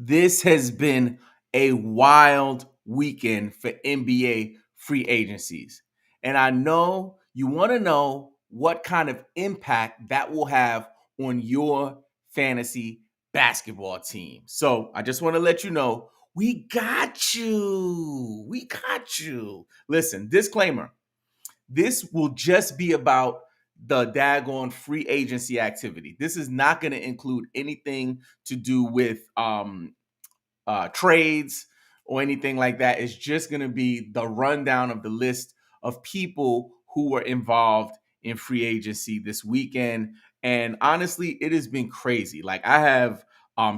this has been a wild weekend for NBA free agencies. And I know you want to know what kind of impact that will have on your fantasy basketball team. So I just want to let you know we got you. We got you. Listen, disclaimer, this will just be about the daggone free agency activity. This is not going to include anything to do with trades or anything like that. It's just going to be the rundown of the list of people who were involved in free agency this weekend. And honestly, it has been crazy. Like I have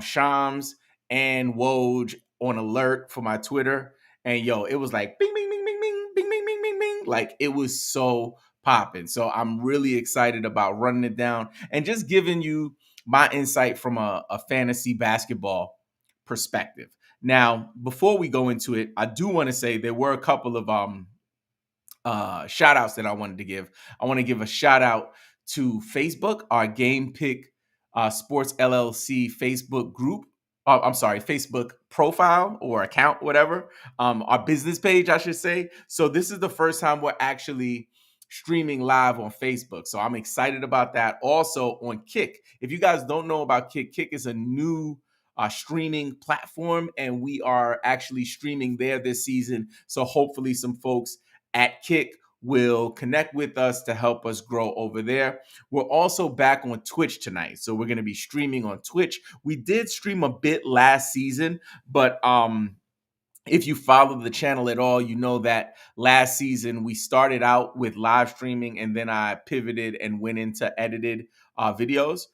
Shams and Woj on alert for my Twitter. And yo, it was like bing, bing, bing, bing, bing, bing, bing, bing, bing, bing. Like it was so popping. So I'm really excited about running it down and just giving you my insight from a fantasy basketball perspective. Now, before we go into it, I do want to say there were a couple of shout outs that I wanted to give. I want to give a shout out to Facebook, our Game Pick Sports LLC Facebook group. I'm sorry, Facebook profile or account, whatever. Our business page, I should say. So this is the first time we're actually streaming live on Facebook. So I'm excited about that. Also on Kick. If you guys don't know about Kick, Kick is a new streaming platform, and we are actually streaming there this season. So hopefully some folks at Kick will connect with us to help us grow over there. We're also back on Twitch tonight. So we're going to be streaming on Twitch. We did stream a bit last season, but if you follow the channel at all, you know that last season we started out with live streaming and then I pivoted and went into edited videos.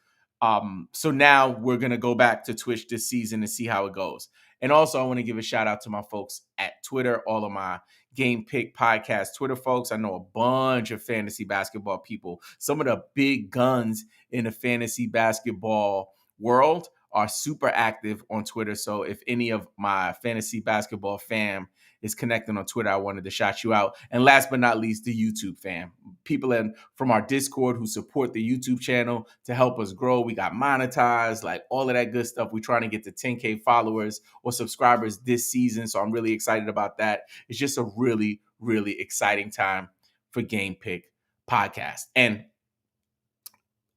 So now we're going to go back to Twitch this season and see how it goes. And also, I want to give a shout out to my folks at Twitter, all of my Game Pick Podcast Twitter folks. I know a bunch of fantasy basketball people, some of the big guns in the fantasy basketball world are super active on Twitter. So if any of my fantasy basketball fam is connecting on Twitter, I wanted to shout you out. And last but not least, the YouTube fam. People from our Discord who support the YouTube channel to help us grow. We got monetized, like all of that good stuff. We're trying to get to 10K followers or subscribers this season. So I'm really excited about that. It's just a really, really exciting time for Game Pick Podcast. And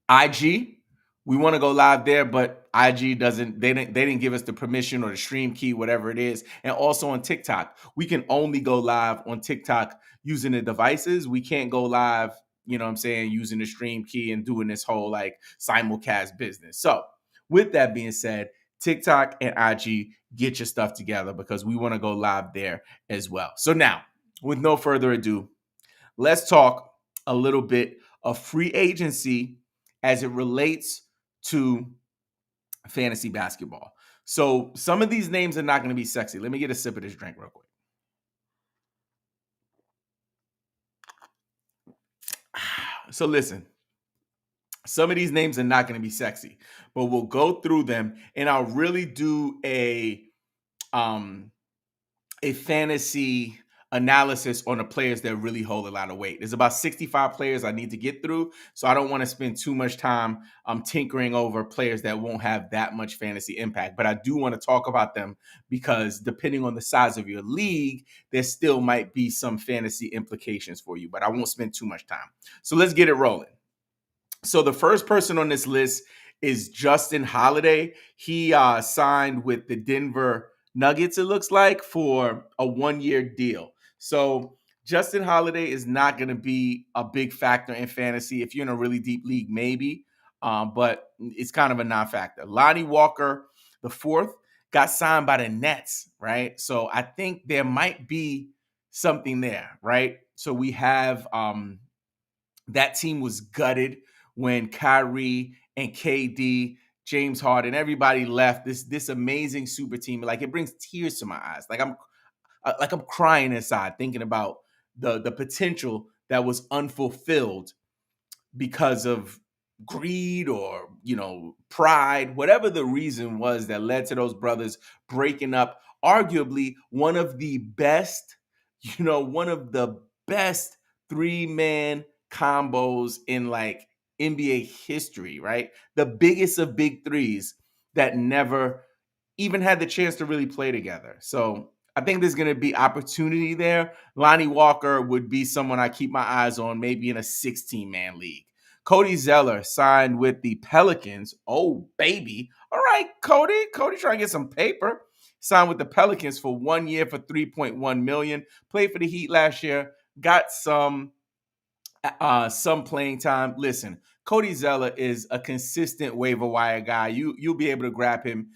IG, we want to go live there, but IG they didn't give us the permission or the stream key, whatever it is. And also on TikTok, we can only go live on TikTok using the devices. We can't go live, you know what I'm saying, using the stream key and doing this whole like simulcast business. So with that being said, TikTok and IG, get your stuff together because we want to go live there as well. So now, with no further ado, let's talk a little bit of free agency as it relates to fantasy basketball. So some of these names are not going to be sexy. Let me get a sip of this drink real quick. So listen, some of these names are not going to be sexy, but we'll go through them and I'll really do a fantasy analysis on the players that really hold a lot of weight. There's about 65 players I need to get through, so I don't want to spend too much time tinkering over players that won't have that much fantasy impact. But I do want to talk about them because depending on the size of your league, there still might be some fantasy implications for you, but I won't spend too much time. So let's get it rolling. So the first person on this list is Justin Holiday. He signed with the Denver Nuggets, it looks like, for a 1-year deal. So Justin Holiday is not going to be a big factor in fantasy. If you're in a really deep league, maybe, but it's kind of a non-factor. Lonnie Walker, the fourth, got signed by the Nets, right? So I think there might be something there, right? So we have that team was gutted when Kyrie and KD, James Harden, everybody left. This amazing super team, like it brings tears to my eyes. Like I'm crying inside thinking about the potential that was unfulfilled because of greed or pride, whatever the reason was that led to those brothers breaking up. Arguably one of the best, one of the best 3-man combos in like NBA history, right? The biggest of big threes that never even had the chance to really play together. So I think there's going to be opportunity there. Lonnie Walker would be someone I keep my eyes on, maybe in a 16-man league. Cody Zeller signed with the Pelicans. Oh, baby. All right, Cody. Cody trying to get some paper. Signed with the Pelicans for 1 year for $3.1 million. Played for the Heat last year. Got some playing time. Listen, Cody Zeller is a consistent waiver wire guy. You'll be able to grab him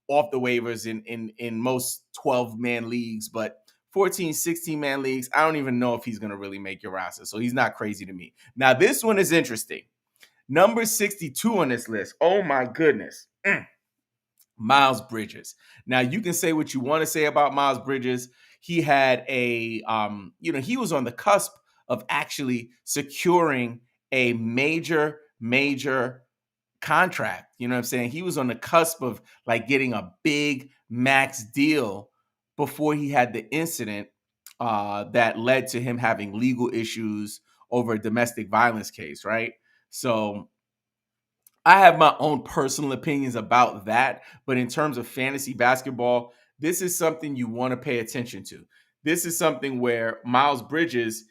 off the waivers in most 12-man leagues, but 14, 16-man leagues, I don't even know if he's going to really make your roster. So he's not crazy to me. Now, this one is interesting. Number 62 on this list. Oh my goodness. Miles Bridges. Now, you can say what you want to say about Miles Bridges. He had he was on the cusp of actually securing a major contract. You know what I'm saying? He was on the cusp of like getting a big max deal before he had the incident that led to him having legal issues over a domestic violence case, right? So I have my own personal opinions about that, but in terms of fantasy basketball, this is something you want to pay attention to. This is something where Miles Bridges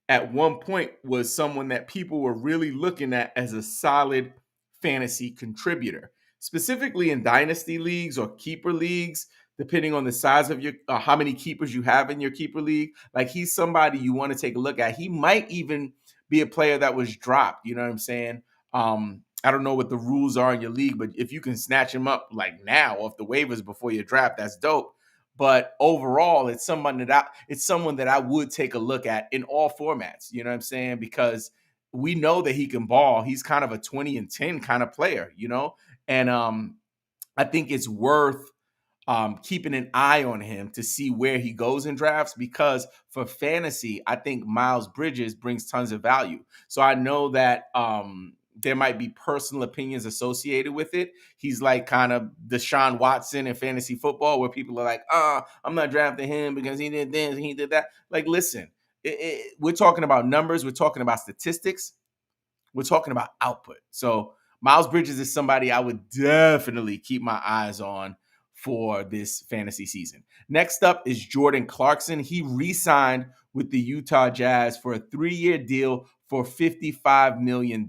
at one point was someone that people were really looking at as a solid fantasy contributor, specifically in dynasty leagues or keeper leagues, depending on the size of your how many keepers you have in your keeper league. Like he's somebody you want to take a look at. He might even be a player that was dropped. You know what I'm saying? I don't know what the rules are in your league, but if you can snatch him up like now off the waivers before your draft, that's dope. But overall, it's someone that I would take a look at in all formats. You know what I'm saying? Because we know that he can ball. He's kind of a 20 and 10 kind of player, you know? And I think it's worth keeping an eye on him to see where he goes in drafts, because for fantasy, I think Miles Bridges brings tons of value. So I know that there might be personal opinions associated with it. He's like kind of Deshaun Watson in fantasy football, where people are like, I'm not drafting him because he did this and he did that. Like, listen, we're talking about numbers, we're talking about statistics, we're talking about output. So Miles Bridges is somebody I would definitely keep my eyes on for this fantasy season. Next up is Jordan Clarkson. He re-signed with the Utah Jazz for a 3-year deal for $55 million.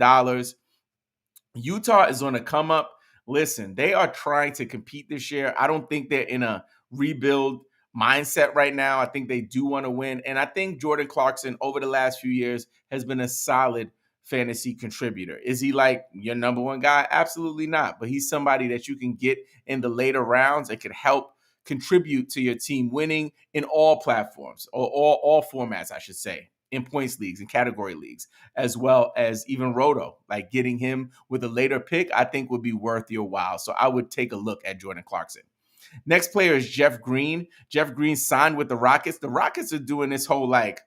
Utah is on a come up. Listen, they are trying to compete this year. I don't think they're in a rebuild mindset right now. I think they do want to win. And I think Jordan Clarkson over the last few years has been a solid fantasy contributor. Is he like your number one guy? Absolutely not. But he's somebody that you can get in the later rounds that could help contribute to your team winning in all platforms, or all formats, I should say, in points leagues and category leagues, as well as even Roto. Like getting him with a later pick, I think would be worth your while. So I would take a look at Jordan Clarkson. Next player is Jeff Green. Jeff Green signed with the Rockets. The Rockets are doing this whole like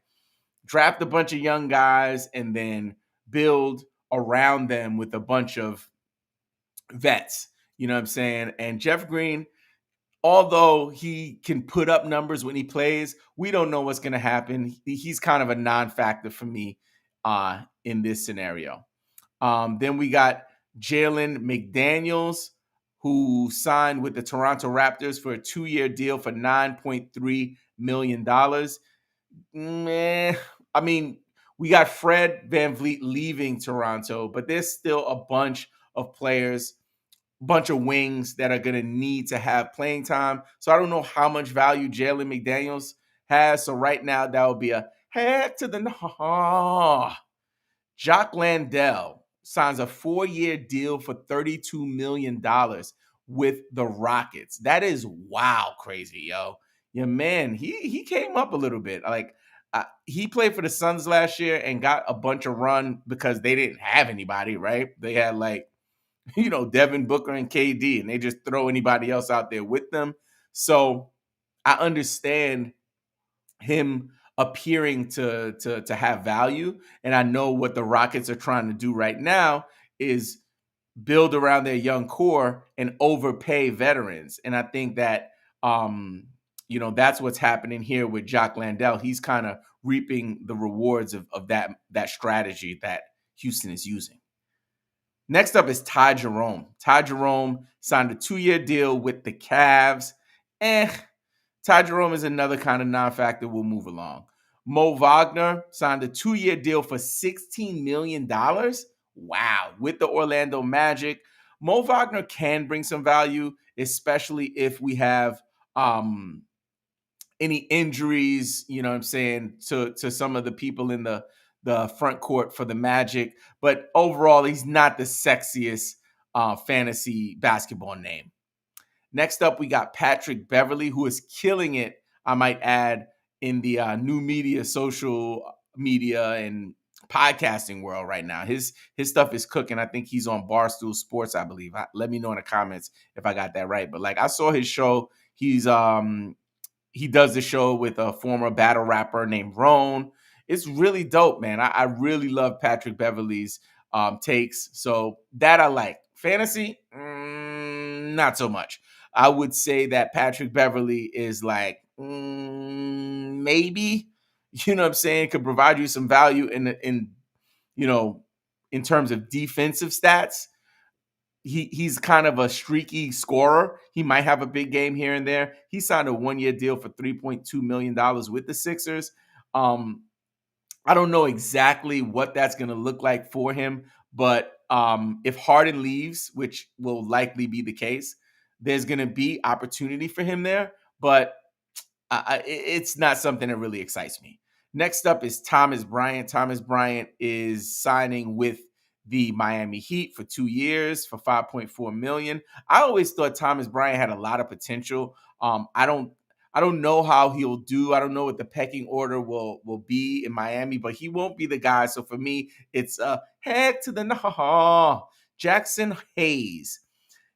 draft a bunch of young guys and then build around them with a bunch of vets. You know what I'm saying? And Jeff Green, although he can put up numbers when he plays, we don't know what's going to happen. He's kind of a non-factor for me in this scenario. Then we got Jalen McDaniels, who signed with the Toronto Raptors for a 2-year deal for $9.3 million. I mean, we got Fred VanVleet leaving Toronto, but there's still a bunch of players, bunch of wings that are going to need to have playing time. So I don't know how much value Jalen McDaniels has. So right now, that would be a head to the Jock Landale signs a 4-year deal for $32 million with the Rockets. That is wow crazy, yo. Yeah, man, he came up a little bit. Like he played for the Suns last year and got a bunch of run because they didn't have anybody, right? They had like, Devin Booker and KD, and they just throw anybody else out there with them. So I understand him appearing to have value, and I know what the Rockets are trying to do right now is build around their young core and overpay veterans. And I think that that's what's happening here with Jock Landale. He's kind of reaping the rewards of that strategy that Houston is using. Next up is Ty Jerome. Ty Jerome signed a 2-year deal with the Cavs. Eh, Ty Jerome is another kind of non-factor. We'll move along. Mo Wagner signed a 2-year deal for $16 million. Wow, with the Orlando Magic. Mo Wagner can bring some value, especially if we have any injuries, you know what I'm saying, to some of the people in the front court for the Magic. But overall, he's not the sexiest fantasy basketball name. Next up, we got Patrick Beverly, who is killing it, I might add, in the new media, social media, and podcasting world right now. His stuff is cooking. I think he's on Barstool Sports, I believe. Let me know in the comments if I got that right. But like I saw his show. He does the show with a former battle rapper named Rone. It's really dope, man. I really love Patrick Beverly's takes. So that I like. Fantasy, not so much. I would say that Patrick Beverly is like maybe, you know what I'm saying, could provide you some value in you know in terms of defensive stats. He's kind of a streaky scorer. He might have a big game here and there. He signed a 1-year deal for $3.2 million with the Sixers. I don't know exactly what that's going to look like for him, but if Harden leaves, which will likely be the case, there's going to be opportunity for him there. But it's not something that really excites me. Next up is Thomas Bryant. Thomas Bryant is signing with the Miami Heat for 2 years for $5.4 million. I always thought Thomas Bryant had a lot of potential. I don't know how he'll do. I don't know what the pecking order will be in Miami, but he won't be the guy. So for me, it's heck to the no. Jackson Hayes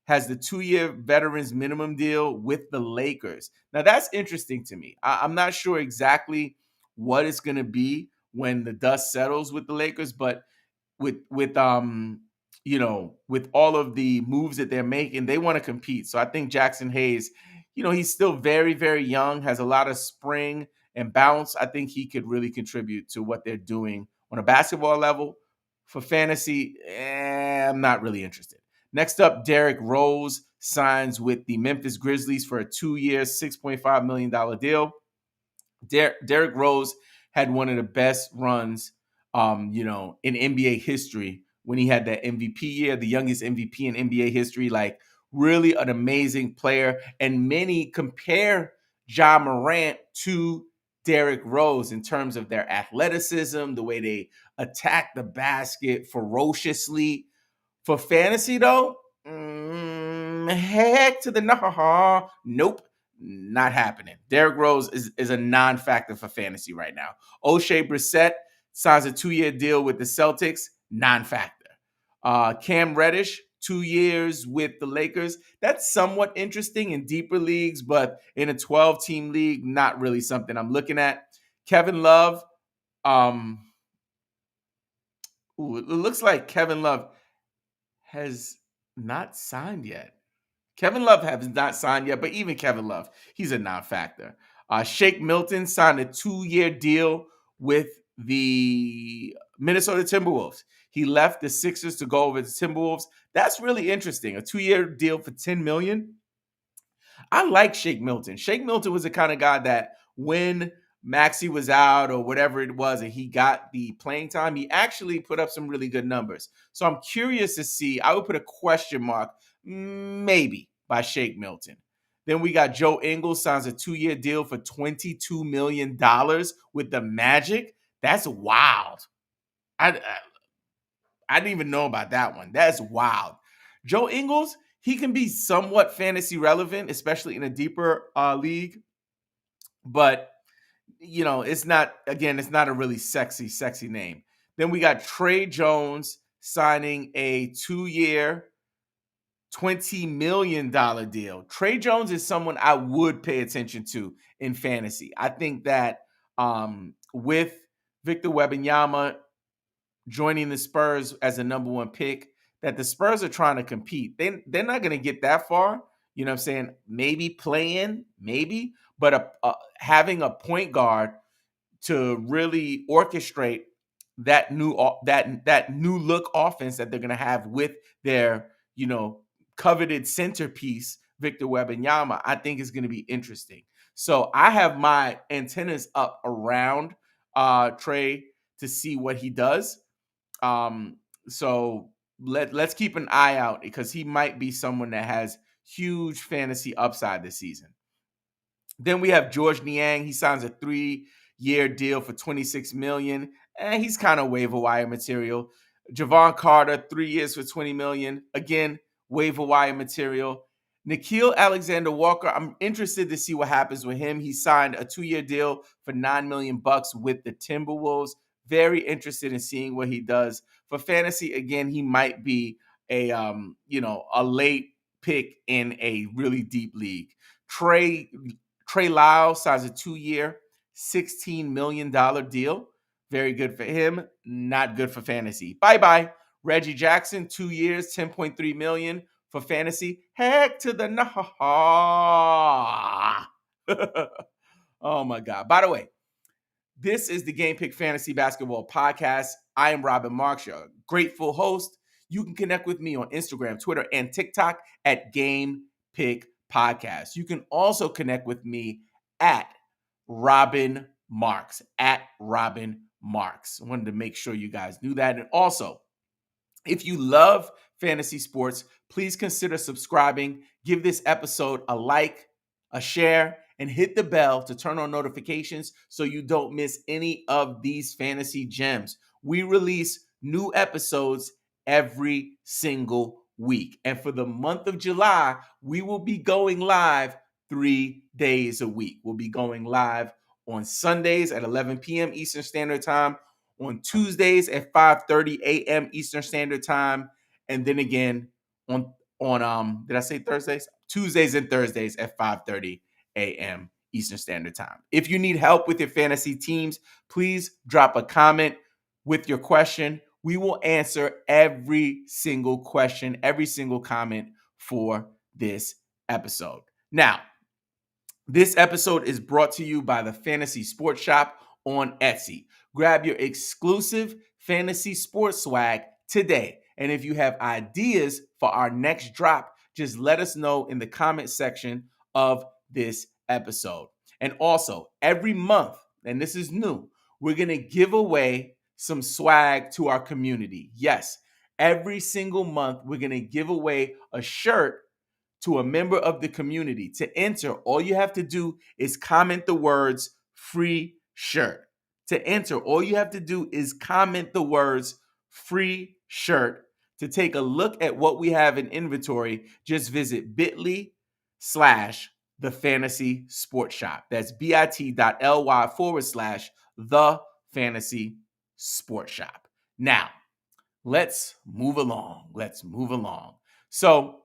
has the 2-year veterans minimum deal with the Lakers. Now that's interesting to me. I'm not sure exactly what it's going to be when the dust settles with the Lakers, but with all of the moves that they're making, they want to compete. So I think Jackson Hayes, he's still very, very young, has a lot of spring and bounce. I think he could really contribute to what they're doing on a basketball level. For fantasy, I'm not really interested. Next up, Derrick Rose signs with the Memphis Grizzlies for a 2-year, $6.5 million deal. Derrick Rose had one of the best runs, in NBA history when he had that MVP year, the youngest MVP in NBA history. Like, really an amazing player. And many compare Ja Morant to Derrick Rose in terms of their athleticism, the way they attack the basket ferociously. For fantasy, though, heck to the no. Nope, not happening. Derrick Rose is a non-factor for fantasy right now. O'Shea Brissett signs a 2-year deal with the Celtics, non-factor. Cam Reddish, 2 years with the Lakers. That's somewhat interesting in deeper leagues, but in a 12-team league, not really something I'm looking at. Kevin Love, it looks like Kevin Love has not signed yet. Kevin Love has not signed yet, but even Kevin Love, he's a non-factor. Shake Milton signed a 2-year deal with the Minnesota Timberwolves. He left the Sixers to go over to the Timberwolves. That's really interesting. A 2-year deal for $10 million. I like Shake Milton. Shake Milton was the kind of guy that when Maxey was out or whatever it was and he got the playing time, he actually put up some really good numbers. So I'm curious to see. I would put a question mark, maybe, by Shake Milton. Then we got Joe Ingles signs a 2-year deal for $22 million with the Magic. That's wild. I didn't even know about that one. That's wild. Joe Ingles, he can be somewhat fantasy relevant, especially in a deeper league. But, it's not a really sexy name. Then we got Trey Jones signing a 2-year, $20 million deal. Trey Jones is someone I would pay attention to in fantasy. I think that with Victor Wembanyama joining the Spurs as a number 1 pick, that the Spurs are trying to compete. They're not going to get that far. You know what I'm saying? Maybe play in, maybe. But having a point guard to really orchestrate that new look offense that they're going to have with their, coveted centerpiece Victor Wembanyama, I think is going to be interesting. So I have my antennas up around Trey to see what he does. So let's keep an eye out because he might be someone that has huge fantasy upside this season. Then we have George Niang. He signs a 3-year deal for $26 million, and he's kind of waiver wire material. Javon Carter, 3 years for $20 million. Again, waiver wire material. Nickeil Alexander-Walker, I'm interested to see what happens with him. He signed a 2-year deal for $9 million with the Timberwolves. Very interested in seeing what he does. For fantasy, again, he might be a late pick in a really deep league. Trey Lyles signs a 2-year, $16 million deal. Very good for him. Not good for fantasy. Bye-bye. Reggie Jackson, 2 years, $10.3 million for fantasy. Heck to the nah. Oh, my God. By the way, this is the Game Pick Fantasy Basketball Podcast. I am Robin Marks, your grateful host. You can connect with me on Instagram, Twitter, and TikTok at Game Pick Podcast. You can also connect with me at Robin Marks, at Robin Marks. I wanted to make sure you guys knew that. And also, if you love fantasy sports, please consider subscribing. Give this episode a like, a share, and hit the bell to turn on notifications so you don't miss any of these fantasy gems. We release new episodes every single week. And for the month of July, we will be going live 3 days a week. We'll be going live on Sundays at 11 p.m. Eastern Standard Time, on Tuesdays at 5:30 a.m. Eastern Standard Time, and then again on did I say Thursdays? Tuesdays and Thursdays at 5:30 a.m. Eastern Standard Time. If you need help with your fantasy teams, please drop a comment with your question. We will answer every single question, every single comment for this episode. Now, this episode is brought to you by the Fantasy Sports Shop on Etsy. Grab your exclusive fantasy sports swag today. And if you have ideas for our next drop, just let us know in the comment section of this episode. And also, every month, and this is new, we're going to give away some swag to our community. Yes, every single month, we're going to give away a shirt to a member of the community. To enter, all you have to do is comment the words free shirt. To enter, all you have to do is comment the words free shirt. To take a look at what we have in inventory, just visit bit.ly/the fantasy sports shop. That's bit.ly/the fantasy sports shop. Now, let's move along. So,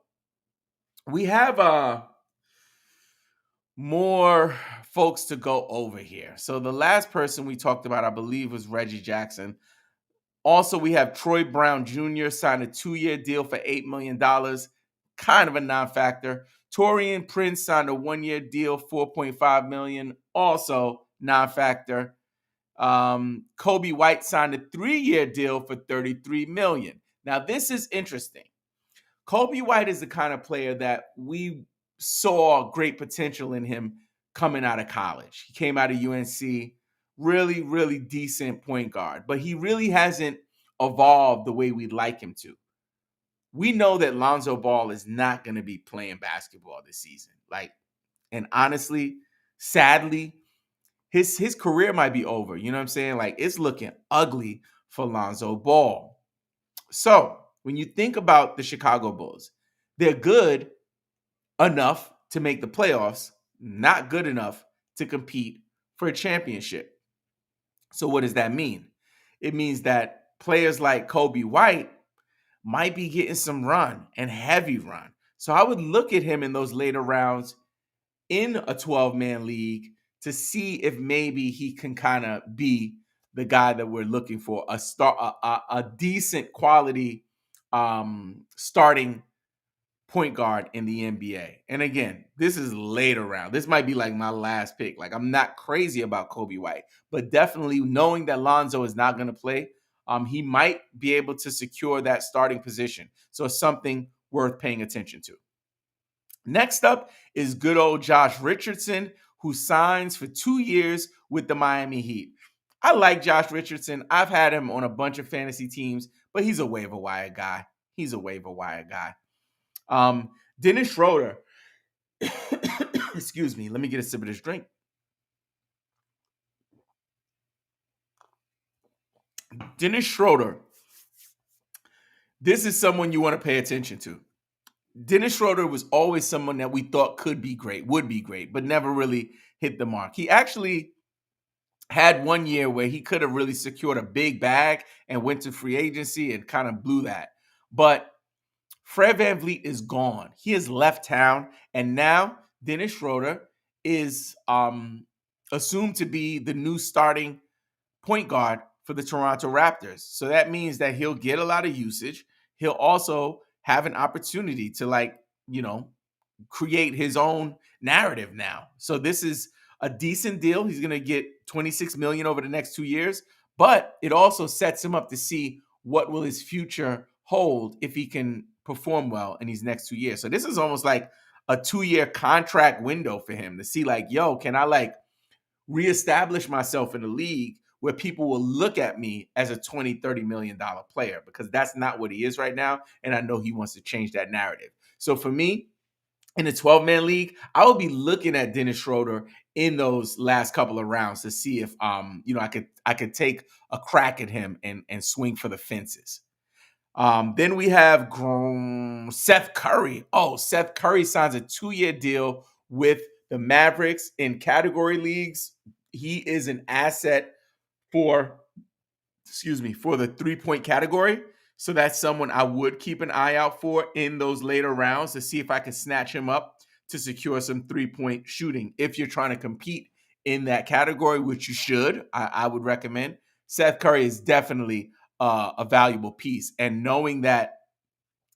we have more folks to go over here. So the last person we talked about, I believe, was Reggie Jackson. Also, we have Troy Brown Jr. signed a 2-year deal for $8 million. Kind of a non-factor. Taurean Prince signed a 1-year deal, $4.5 million. Also non-factor. Kobe White signed a 3-year deal for $33 million. Now, this is interesting. Kobe White is the kind of player that we saw great potential in him coming out of college. He came out of UNC, really, really decent point guard, but he really hasn't evolved the way we'd like him to. We know that Lonzo Ball is not going to be playing basketball this season. And honestly, sadly, his career might be over. You know what I'm saying? It's looking ugly for Lonzo Ball. So, when you think about the Chicago Bulls, they're good enough to make the playoffs, not good enough to compete for a championship. So what does that mean? It means that players like Kobe White might be getting some run and heavy run. So I would look at him in those later rounds in a 12-man league to see if maybe he can kind of be the guy that we're looking for, a decent quality starting point guard in the NBA. And again, this is later round. This might be like my last pick. I'm not crazy about Kobe White, but definitely knowing that Lonzo is not going to play, he might be able to secure that starting position. So it's something worth paying attention to. Next up is good old Josh Richardson, who signs for 2 years with the Miami Heat. I like Josh Richardson. I've had him on a bunch of fantasy teams, but he's a waiver wire guy. He's a waiver wire guy. Dennis Schroeder. Excuse me. Let me get a sip of this drink. Dennis Schroeder. This is someone you want to pay attention to. Dennis Schroeder was always someone that we thought could be great, would be great, but never really hit the mark. He actually had 1 year where he could have really secured a big bag and went to free agency and kind of blew that. But Fred VanVleet is gone. He has left town, and now Dennis Schroeder is assumed to be the new starting point guard for the Toronto Raptors. So that means that he'll get a lot of usage. He'll also have an opportunity to, like, create his own narrative now. So this is a decent deal. He's going to get $26 million over the next 2 years, but it also sets him up to see what will his future hold if he can perform well in these next 2 years. So this is almost like a 2-year contract window for him to see, like, yo, can I like reestablish myself in the league where people will look at me as a $20-30 million player, because that's not what he is right now. And I know he wants to change that narrative. So for me, in a 12-man league, I will be looking at Dennis Schroeder in those last couple of rounds to see if I could take a crack at him and swing for the fences. Then we have Seth Curry. Oh, Seth Curry signs a 2-year deal with the Mavericks in category leagues. He is an asset for the 3-point category. So that's someone I would keep an eye out for in those later rounds to see if I can snatch him up to secure some 3-point shooting. If you're trying to compete in that category, which you should, I would recommend. Seth Curry is definitely a valuable piece. And knowing that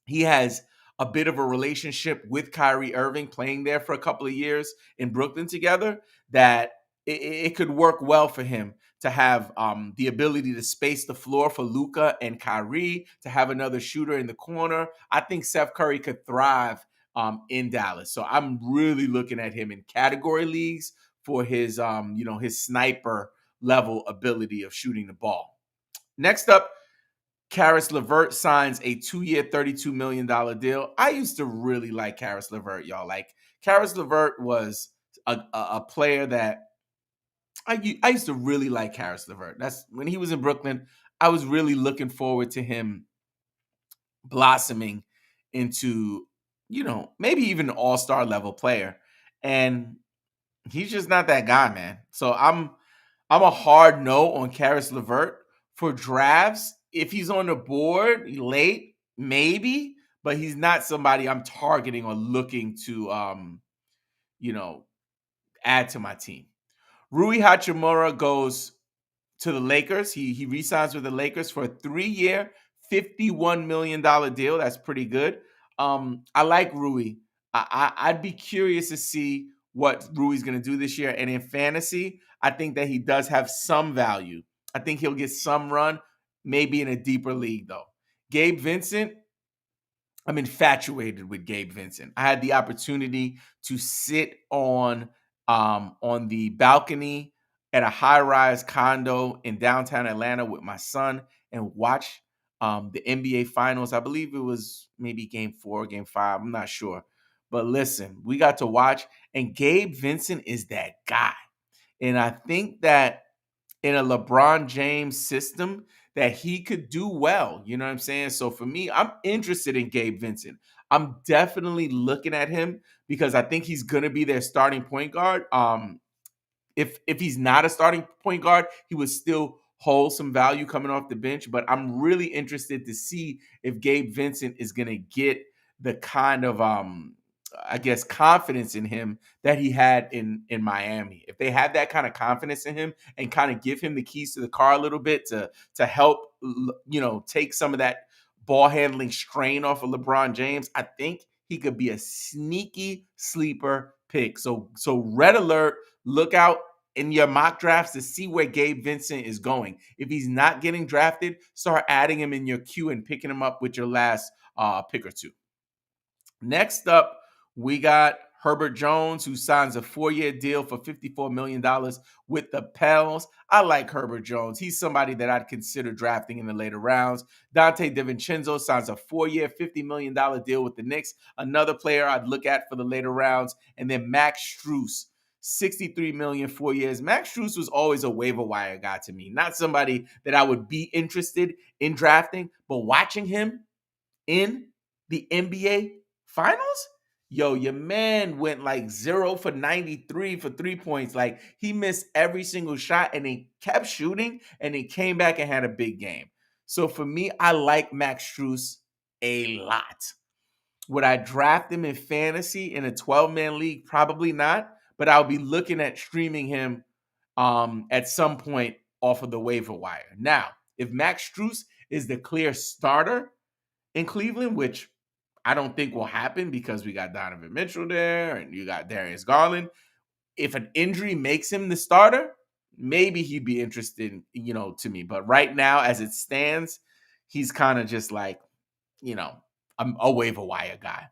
he has a bit of a relationship with Kyrie Irving, playing there for a couple of years in Brooklyn together, that it could work well for him to have the ability to space the floor for Luka and Kyrie, to have another shooter in the corner. I think Seth Curry could thrive in Dallas. So I'm really looking at him in category leagues for his his sniper level ability of shooting the ball. Next up, Caris LeVert signs a 2-year, $32 million deal. I used to really like Caris LeVert, y'all. Like, Caris LeVert was a player that I used to really like. Caris LeVert. That's when he was in Brooklyn. I was really looking forward to him blossoming into, maybe even an all-star level player. And he's just not that guy, man. So I'm a hard no on Caris LeVert for drafts. If he's on the board late, maybe, but he's not somebody I'm targeting or looking to add to my team. Rui Hachimura goes to the Lakers. He re-signs with the Lakers for a 3-year, $51 million deal. That's pretty good. I like Rui. I'd be curious to see what Rui's going to do this year. And in fantasy, I think that he does have some value. I think he'll get some run, maybe in a deeper league, though. Gabe Vincent, I'm infatuated with Gabe Vincent. I had the opportunity to sit on the balcony at a high-rise condo in downtown Atlanta with my son and watch the NBA Finals. I believe it was maybe Game 4, Game 5. I'm not sure. But listen, we got to watch, and Gabe Vincent is that guy. And I think that in a LeBron James system, that he could do well. You know what I'm saying? So for me, I'm interested in Gabe Vincent. I'm definitely looking at him because I think he's going to be their starting point guard. If he's not a starting point guard, he would still hold some value coming off the bench. But I'm really interested to see if Gabe Vincent is going to get the kind of confidence in him that he had in Miami. If they have that kind of confidence in him and kind of give him the keys to the car a little bit to help, take some of that ball handling strain off of LeBron James, I think he could be a sneaky sleeper pick. So red alert, look out in your mock drafts to see where Gabe Vincent is going. If he's not getting drafted, start adding him in your queue and picking him up with your last pick or two. Next up, we got Herbert Jones, who signs a 4-year deal for $54 million with the Pels. I like Herbert Jones. He's somebody that I'd consider drafting in the later rounds. Dante DiVincenzo signs a 4-year, $50 million deal with the Knicks. Another player I'd look at for the later rounds. And then Max Strus, $63 million, 4 years. Max Strus was always a waiver wire guy to me. Not somebody that I would be interested in drafting, but watching him in the NBA Finals, yo, your man went like 0 for 93 for 3 points. Like, he missed every single shot and he kept shooting and he came back and had a big game. So for me, I like Max Strus a lot. Would I draft him in fantasy in a 12-man league? Probably not, but I'll be looking at streaming him at some point off of the waiver wire. Now, if Max Strus is the clear starter in Cleveland, which I don't think will happen because we got Donovan Mitchell there and you got Darius Garland. If an injury makes him the starter, maybe he'd be interested, to me. But right now, as it stands, he's kind of just like, a waiver wire guy.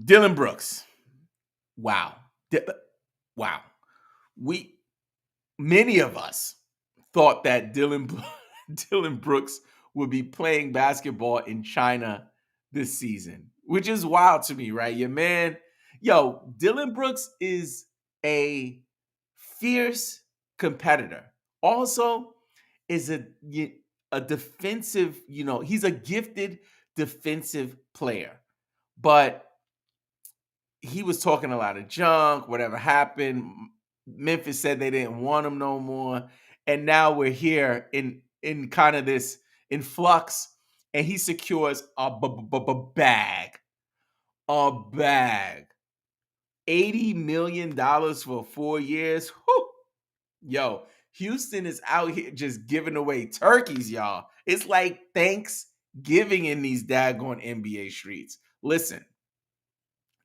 Dillon Brooks. Wow. Wow. Many of us thought that Dillon Brooks would be playing basketball in China this season, which is wild to me, right? Your man, Dillon Brooks is a fierce competitor. Also is a defensive, he's a gifted defensive player. But he was talking a lot of junk, whatever happened. Memphis said they didn't want him no more. And now we're here in kind of this influx, and he secures a bag. A bag. $80 million for 4 years. Whew. Yo, Houston is out here just giving away turkeys, y'all. It's like Thanksgiving in these daggone NBA streets. Listen,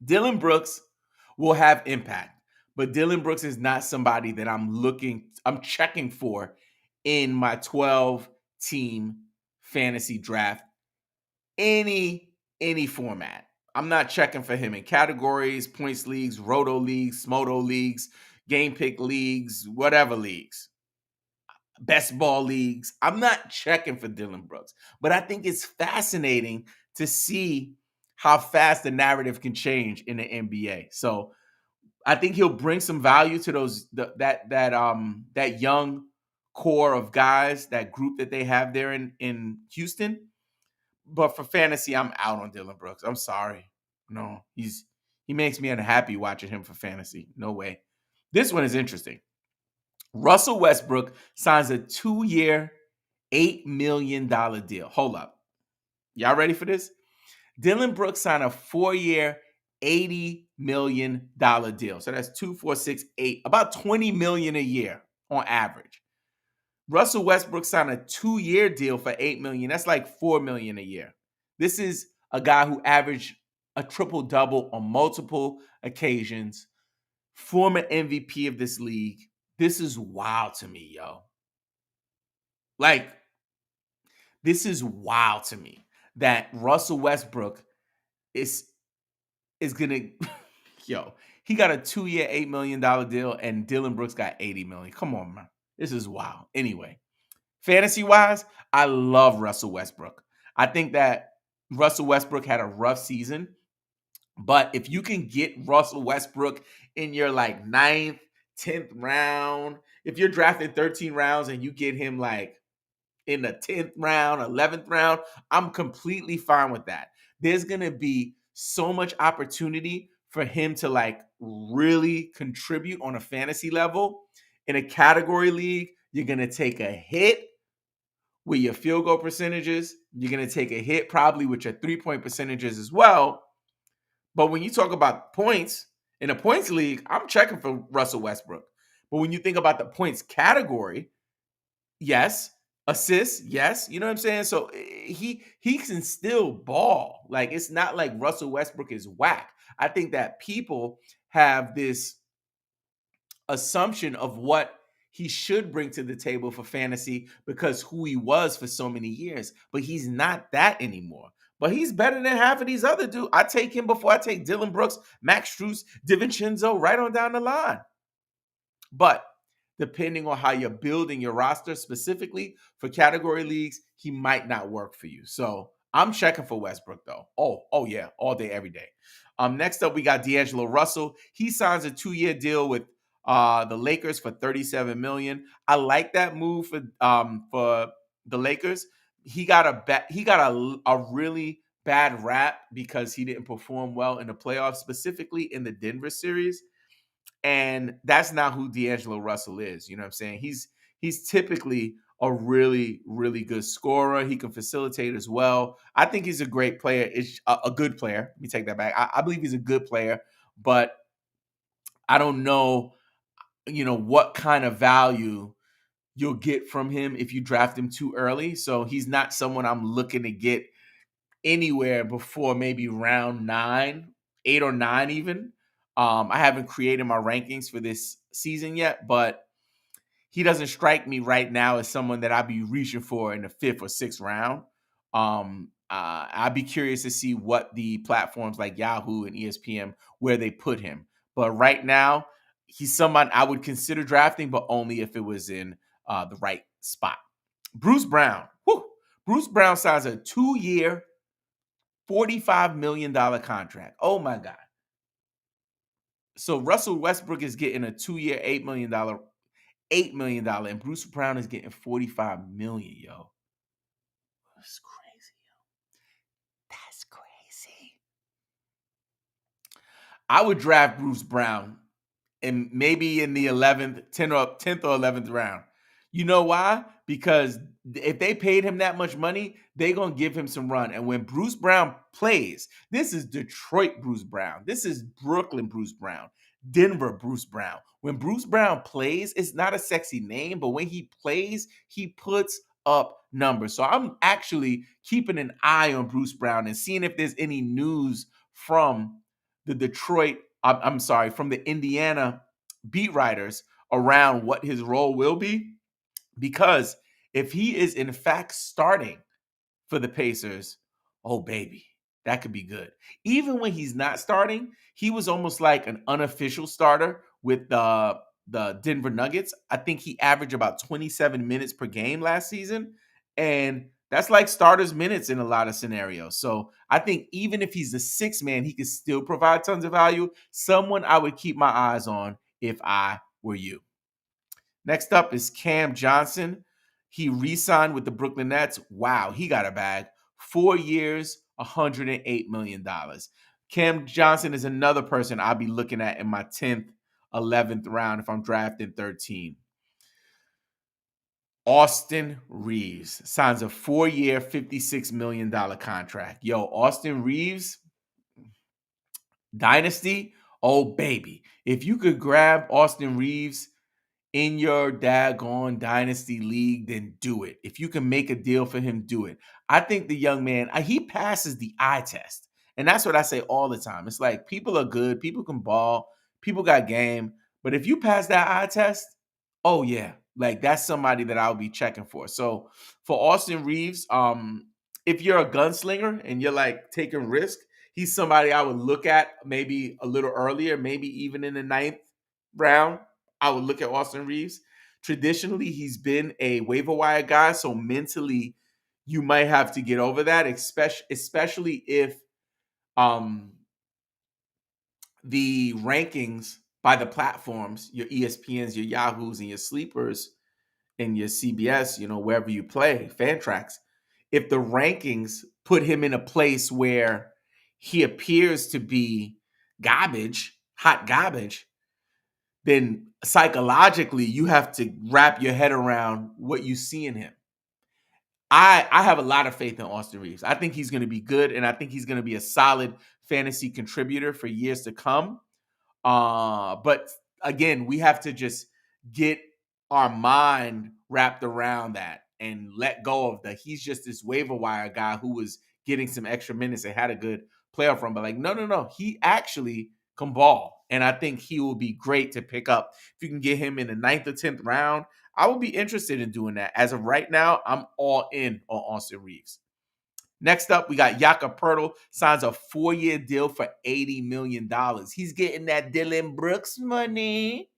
Dillon Brooks will have impact, but Dillon Brooks is not somebody that I'm checking for in my 12-team fantasy draft, any format. I'm not checking for him in categories, points leagues, roto leagues, smoto leagues, game pick leagues, whatever leagues, best ball leagues. I'm not checking for Dillon Brooks, but I think it's fascinating to see how fast the narrative can change in the NBA. So I think he'll bring some value to that young core of guys, that group that they have there in Houston. But for fantasy, I'm out on Dillon Brooks. I'm sorry. No, he makes me unhappy watching him for fantasy. No way. This one is interesting. Russell Westbrook signs a 2-year, $8 million deal. Hold up. Y'all ready for this? Dillon Brooks signed a 4-year, $80 million deal. So that's 2, 4, 6, 8, about $20 million a year on average. Russell Westbrook signed a 2-year deal for $8 million. That's like $4 million a year. This is a guy who averaged a triple-double on multiple occasions, former MVP of this league. This is wild to me, yo. Like, this is wild to me that Russell Westbrook is gonna he got a 2-year, $8 million deal, and Dillon Brooks got $80 million. Come on, man. This is wild. Anyway, fantasy-wise, I love Russell Westbrook. I think that Russell Westbrook had a rough season, but if you can get Russell Westbrook in your like 9th, 10th round, if you're drafted 13 rounds and you get him like in the 10th round, 11th round, I'm completely fine with that. There's going to be so much opportunity for him to like really contribute on a fantasy level. In a category league, you're going to take a hit with your field goal percentages. You're going to take a hit probably with your 3-point percentages as well. But when you talk about points, in a points league, I'm checking for Russell Westbrook. But when you think about the points category, yes. Assists, yes. You know what I'm saying? So he can still ball. Like, it's not like Russell Westbrook is whack. I think that people have this assumption of what he should bring to the table for fantasy because who he was for so many years. But he's not that anymore. But he's better than half of these other dudes. I take him before I take Dylan Brooks, Max Strus, DiVincenzo, right on down the line. But depending on how you're building your roster specifically for category leagues, he might not work for you. So I'm checking for Westbrook though. Oh yeah, all day, every day. Next up, we got D'Angelo Russell. He signs a 2-year deal with the Lakers for $37 million. I like that move for the Lakers. He got a really bad rap because he didn't perform well in the playoffs, specifically in the Denver series. And that's not who D'Angelo Russell is. You know what I'm saying? He's typically a really, really good scorer. He can facilitate as well. I think he's a great player. It's a good player. Let me take that back. I believe he's a good player, but I don't know, what kind of value you'll get from him if you draft him too early. So he's not someone I'm looking to get anywhere before maybe round 9, 8 or 9 even. I haven't created my rankings for this season yet, but he doesn't strike me right now as someone that I'd be reaching for in the 5th or 6th round. I'd be curious to see what the platforms like Yahoo and ESPN, where they put him. But right now, he's someone I would consider drafting, but only if it was in the right spot. Bruce Brown. Whew. Bruce Brown signs a 2-year, $45 million contract. Oh my God. So Russell Westbrook is getting a 2-year, $8 million, and Bruce Brown is getting $45 million, yo. That's crazy, yo. That's crazy. I would draft Bruce Brown and maybe in the 11th, 10th or 11th round. You know why? Because if they paid him that much money, they're going to give him some run. And when Bruce Brown plays, this is Detroit Bruce Brown. This is Brooklyn Bruce Brown. Denver Bruce Brown. When Bruce Brown plays, it's not a sexy name, but when he plays, he puts up numbers. So I'm actually keeping an eye on Bruce Brown and seeing if there's any news from the I'm sorry, from the Indiana beat writers around what his role will be. Because if he is in fact starting for the Pacers, oh baby, that could be good. Even when he's not starting, he was almost like an unofficial starter with the Denver Nuggets. I think he averaged about 27 minutes per game last season, and that's like starters minutes in a lot of scenarios. So I think even if he's a 6-man, he could still provide tons of value. Someone I would keep my eyes on if I were you. Next up is Cam Johnson. He re-signed with the Brooklyn Nets. Wow, he got a bag. 4 years, $108 million. Cam Johnson is another person I'll be looking at in my 10th, 11th round if I'm drafting 13. Austin Reeves signs a 4-year, $56 million contract. Yo, Austin Reeves, Dynasty, oh baby. If you could grab Austin Reeves in your daggone dynasty league, then do it. If you can make a deal for him, do it. I think the young man, he passes the eye test. And that's what I say all the time. It's like people are good, people can ball, people got game. But if you pass that eye test, oh yeah, like that's somebody that I'll be checking for. So for Austin Reeves, if you're a gunslinger and you're like taking risk, he's somebody I would look at maybe a little earlier, maybe even in the 9th round. I would look at Austin Reeves. Traditionally, he's been a waiver wire guy, so mentally, you might have to get over that, especially if the rankings by the platforms, your ESPNs, your Yahoos, and your Sleepers, and your CBS, wherever you play, Fantrax, if the rankings put him in a place where he appears to be garbage, hot garbage, then psychologically you have to wrap your head around what you see in him. I have a lot of faith in Austin Reeves. I think he's going to be good, and I think he's going to be a solid fantasy contributor for years to come. But again, we have to just get our mind wrapped around that and let go of he's just this waiver wire guy who was getting some extra minutes and had a good playoff run. But no. He actually can ball. And I think he will be great to pick up. If you can get him in the 9th or 10th round, I would be interested in doing that. As of right now, I'm all in on Austin Reeves. Next up, we got Jakob Poeltl signs a 4-year deal for $80 million. He's getting that Dylan Brooks money.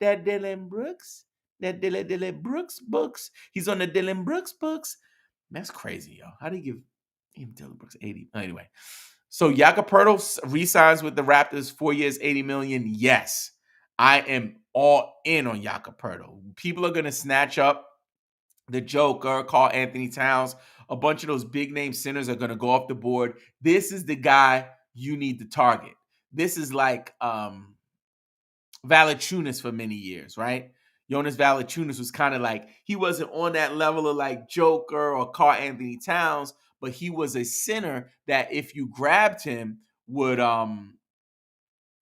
That Dylan Brooks. That Dylan Brooks books. He's on the Dylan Brooks books. That's crazy, yo. How do you give him Dylan Brooks 80? Anyway. So Jakob Poeltl re-signs with the Raptors, 4 years, $80 million. Yes. I am all in on Jakob Poeltl. People are gonna snatch up the Joker, Karl-Anthony Towns, a bunch of those big name centers are going to go off the board. This is the guy you need to target. This is like Valanciunas for many years, right? Jonas Valanciunas was kind of like, he wasn't on that level of like Joker or Karl-Anthony Towns, but he was a center that if you grabbed him would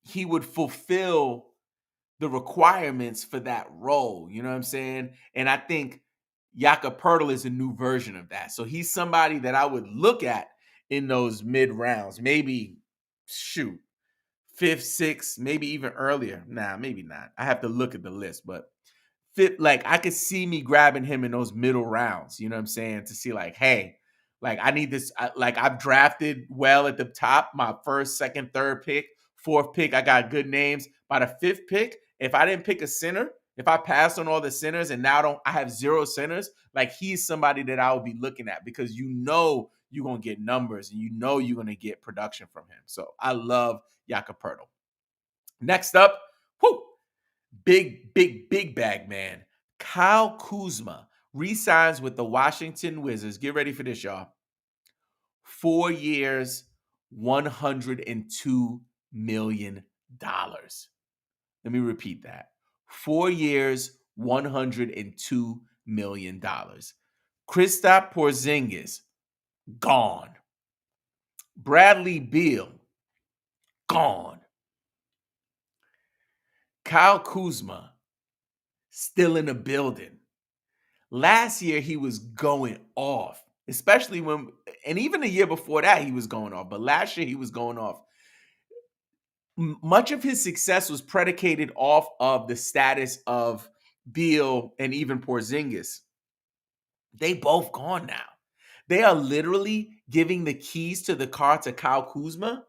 he would fulfill the requirements for that role. You know what I'm saying? And I think Jakob Poeltl is a new version of that. So he's somebody that I would look at in those mid rounds. Maybe, shoot, 5th, 6th, maybe even earlier. Nah, maybe not. I have to look at the list, but like I could see me grabbing him in those middle rounds. You know what I'm saying? To see like, hey, like I need this. Like I've drafted well at the top, my 1st, 2nd, 3rd pick, 4th pick. I got good names. By the 5th pick, if I didn't pick a center, if I passed on all the centers and now I have 0 centers, like he's somebody that I would be looking at because you know you're gonna get numbers and you know you're gonna get production from him. So I love Jakob Poeltl. Next up, whoo, big bag man. Kyle Kuzma re-signs with the Washington Wizards. Get ready for this, y'all. 4 years, $102 million. Let me repeat that. 4 years, $102 million. Kristaps Porzingis, gone. Bradley Beal, gone. Kyle Kuzma, still in the building. Last year, he was going off, especially and even the year before that, he was going off. But last year, he was going off. Much of his success was predicated off of the status of Beal and even Porzingis. They both gone now. They are literally giving the keys to the car to Kyle Kuzma.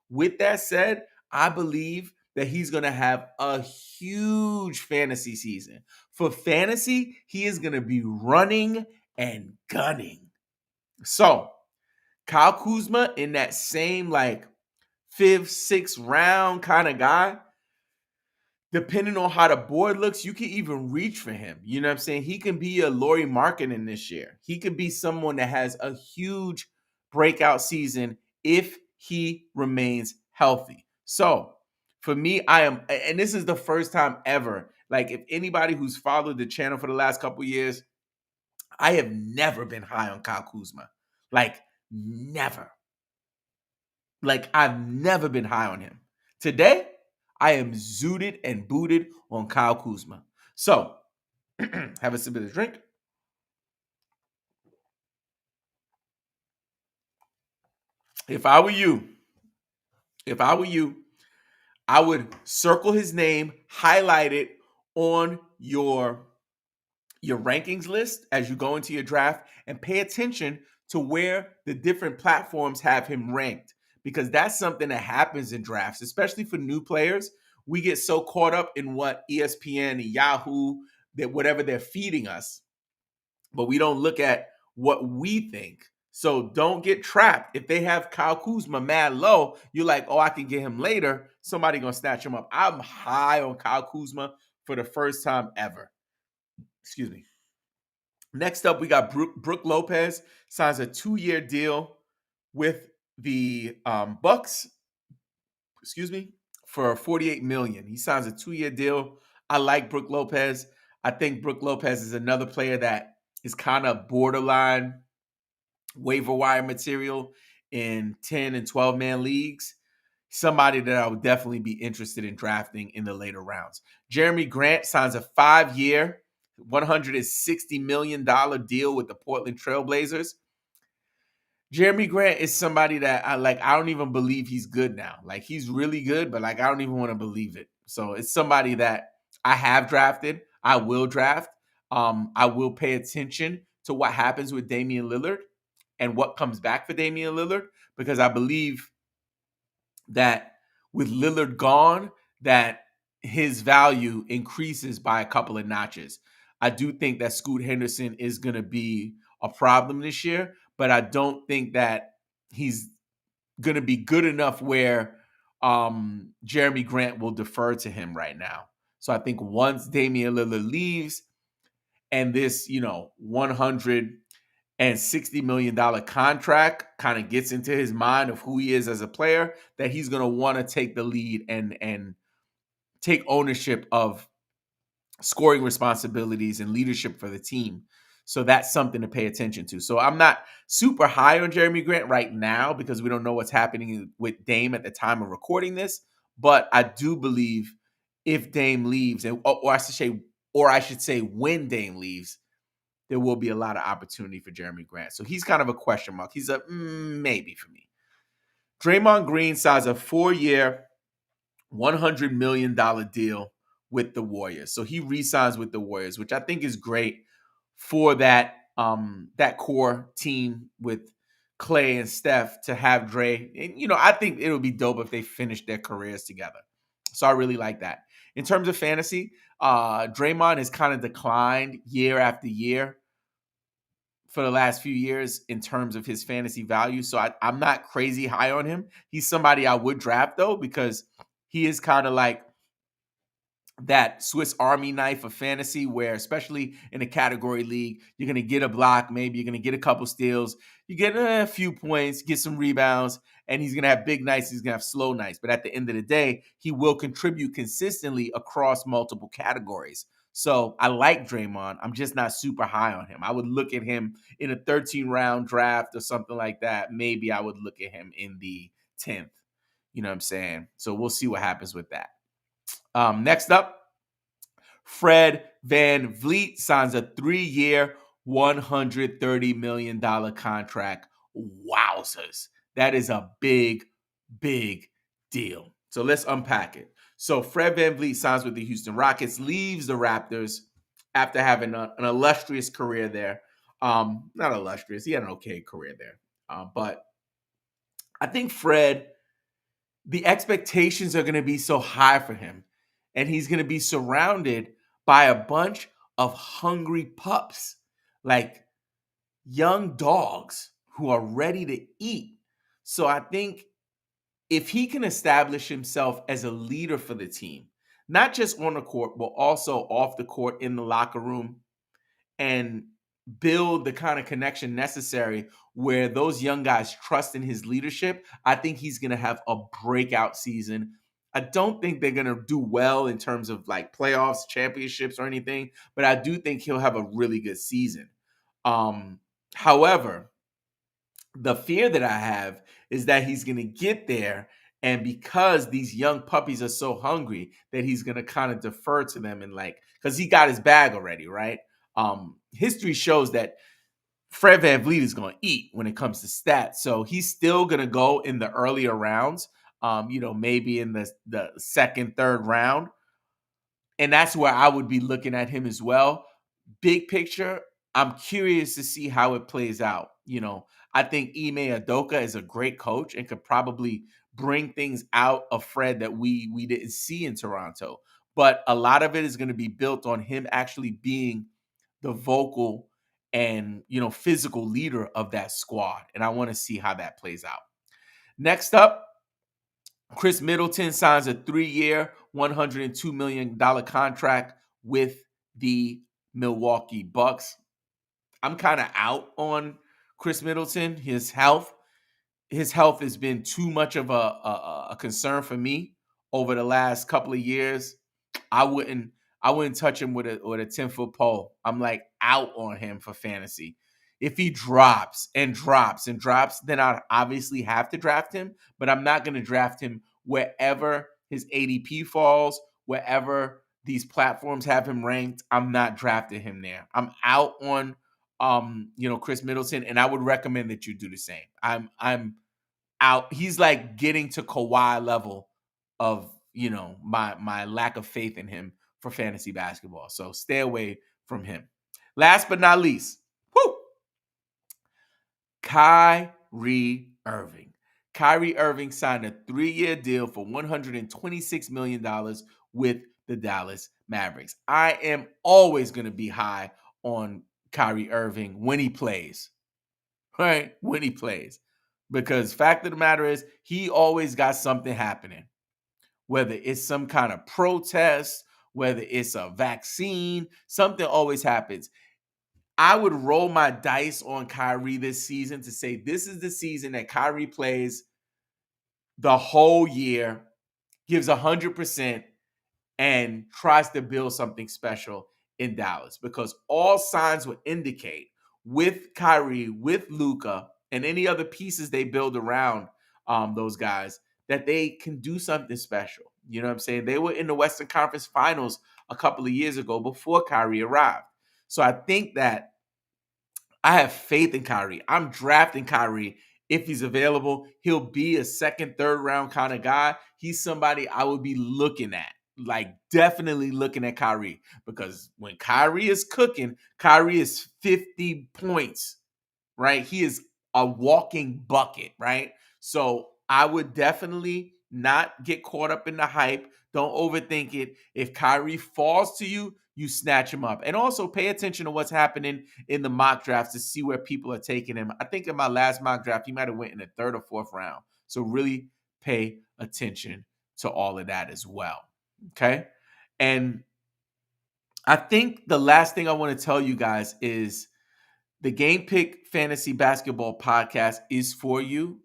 With that said, I believe that he's going to have a huge fantasy season. For fantasy, he is going to be running and gunning. So, Kyle Kuzma in that same like 5th, 6th round kind of guy, depending on how the board looks, you can even reach for him. You know what I'm saying? He can be a Lauri Markkanen this year. He could be someone that has a huge breakout season if he remains healthy. So for me, and this is the first time ever, like if anybody who's followed the channel for the last couple years, I have never been high on Kyle Kuzma. Like never. Like I've never been high on him. Today, I am zooted and booted on Kyle Kuzma. So, have a sip of the drink. If I were you, I would circle his name, highlight it on your rankings list as you go into your draft, and pay attention to where the different platforms have him ranked, because that's something that happens in drafts, especially for new players. We get so caught up in what ESPN and Yahoo, that whatever they're feeding us, but we don't look at what we think. So don't get trapped. If they have Kyle Kuzma mad low, you're like, oh, I can get him later. Somebody gonna snatch him up. I'm high on Kyle Kuzma for the first time ever. Excuse me. Next up, we got Brook Lopez signs a 2-year deal with the Bucks. Excuse me, for $48 million. He signs a 2-year deal. I like Brook Lopez. I think Brook Lopez is another player that is kind of borderline waiver wire material in 10 and 12 man leagues. Somebody that I would definitely be interested in drafting in the later rounds. Jeremy Grant signs a 5-year, $160 million deal with the Portland Trailblazers. Jeremy Grant is somebody that I like. I don't even believe he's good now. Like he's really good, but like I don't even want to believe it. So it's somebody that I have drafted. I will draft. I will pay attention to what happens with Damian Lillard and what comes back for Damian Lillard because I believe that with Lillard gone, that his value increases by a couple of notches. I do think that Scoot Henderson is going to be a problem this year, but I don't think that he's going to be good enough where Jeremy Grant will defer to him right now. So I think once Damian Lillard leaves and this, $160 million contract kind of gets into his mind of who he is as a player, that he's going to want to take the lead and take ownership of scoring responsibilities and leadership for the team. So that's something to pay attention to. So I'm not super high on Jeremy Grant right now because we don't know what's happening with Dame at the time of recording this. But I do believe if Dame leaves, or I should say when Dame leaves, there will be a lot of opportunity for Jeremy Grant. So he's kind of a question mark. He's a maybe for me. Draymond Green signs a 4-year, $100 million deal with the Warriors. So he re-signs with the Warriors, which I think is great for that core team with Clay and Steph to have Dre. And I think it'll be dope if they finish their careers together. So I really like that. In terms of fantasy, Draymond has kind of declined year after year for the last few years in terms of his fantasy value. So I'm not crazy high on him. He's somebody I would draft though, because he is kind of like that Swiss Army knife of fantasy, where especially in a category league, you're going to get a block, maybe you're going to get a couple steals, you get a few points, get some rebounds, and he's going to have big nights, he's going to have slow nights. But at the end of the day, he will contribute consistently across multiple categories. So I like Draymond. I'm just not super high on him. I would look at him in a 13-round draft or something like that. Maybe I would look at him in the 10th. You know what I'm saying? So we'll see what happens with that. Next up, Fred VanVleet signs a 3-year, $130 million contract. Wowzers. That is a big, big deal. So let's unpack it. So Fred VanVleet signs with the Houston Rockets, leaves the Raptors after having an illustrious career there. Not illustrious. He had an okay career there. But I think Fred, the expectations are going to be so high for him. And he's going to be surrounded by a bunch of hungry pups, like young dogs who are ready to eat. So I think if he can establish himself as a leader for the team, not just on the court, but also off the court in the locker room, and build the kind of connection necessary where those young guys trust in his leadership, I think he's going to have a breakout season. I don't think they're going to do well in terms of like playoffs, championships, or anything, but I do think he'll have a really good season. However, the fear that I have is that he's going to get there, and because these young puppies are so hungry, that he's going to kind of defer to them and like, because he got his bag already, right? History shows that Fred VanVleet is going to eat when it comes to stats. So he's still going to go in the earlier rounds, maybe in the second, third round. And that's where I would be looking at him as well. Big picture, I'm curious to see how it plays out. I think Ime Udoka is a great coach and could probably bring things out of Fred that we didn't see in Toronto. But a lot of it is going to be built on him actually being the vocal and physical leader of that squad. And I want to see how that plays out. Next up, Chris Middleton signs a 3-year, $102 million contract with the Milwaukee Bucks. I'm kind of out on Chris Middleton. His health has been too much of a concern for me over the last couple of years. I wouldn't touch him with a 10-foot pole. I'm like out on him for fantasy. If he drops and drops and drops, then I obviously have to draft him, but I'm not going to draft him wherever his ADP falls, wherever these platforms have him ranked. I'm not drafting him there. I'm out on Chris Middleton, and I would recommend that you do the same. I'm out. He's like getting to Kawhi level of my lack of faith in him for fantasy basketball. So stay away from him. Last but not least, Kyrie Irving. Kyrie Irving signed a 3-year deal for $126 million with the Dallas Mavericks. I am always going to be high on Kyrie Irving when he plays, right? When he plays. Because fact of the matter is, he always got something happening. Whether it's some kind of protest, whether it's a vaccine, something always happens. I would roll my dice on Kyrie this season to say this is the season that Kyrie plays the whole year, gives 100%, and tries to build something special in Dallas, because all signs would indicate with Kyrie, with Luka, and any other pieces they build around those guys, that they can do something special. You know what I'm saying? They were in the Western Conference Finals a couple of years ago before Kyrie arrived. So I think that I have faith in Kyrie. I'm drafting Kyrie if he's available. He'll be a second, third round kind of guy. He's somebody I would be looking at, like definitely looking at Kyrie, because when Kyrie is cooking, Kyrie is 50 points, right? He is a walking bucket, right? So I would definitely not get caught up in the hype. Don't overthink it. If Kyrie falls to you, you snatch him up. And also pay attention to what's happening in the mock drafts to see where people are taking him. I think in my last mock draft, he might have went in the third or fourth round. So really pay attention to all of that as well. Okay. And I think the last thing I want to tell you guys is the Game Pick Fantasy Basketball Podcast is for you.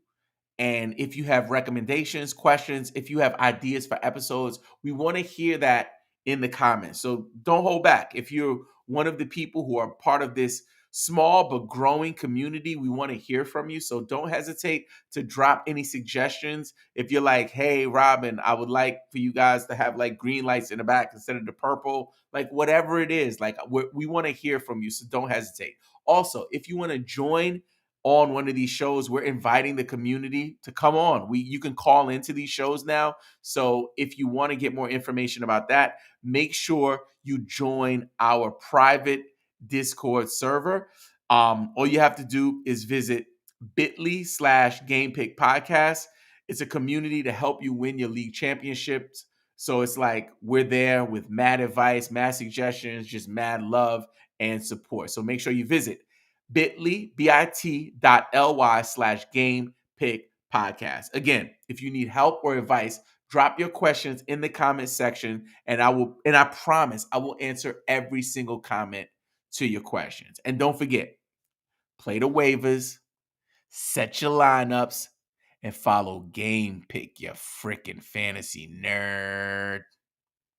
And if you have recommendations, questions, if you have ideas for episodes, we want to hear that in the comments. So don't hold back. If you're one of the people who are part of this small but growing community, we want to hear from you. So don't hesitate to drop any suggestions. If you're like, hey, Robin, I would like for you guys to have like green lights in the back instead of the purple, like whatever it is, like we want to hear from you. So don't hesitate. Also, if you want to join on one of these shows, we're inviting the community to come on. You can call into these shows now. So if you want to get more information about that, make sure you join our private Discord server. All you have to do is visit bit.ly/GamePick Podcast. It's a community to help you win your league championships. So it's like we're there with mad advice, mad suggestions, just mad love and support. So make sure you visit bit.ly/game pick podcast. Again, if you need help or advice, drop your questions in the comment section, and I promise I will answer every single comment to your questions. And don't forget, play the waivers, set your lineups, and follow Game Pick, you freaking fantasy nerd.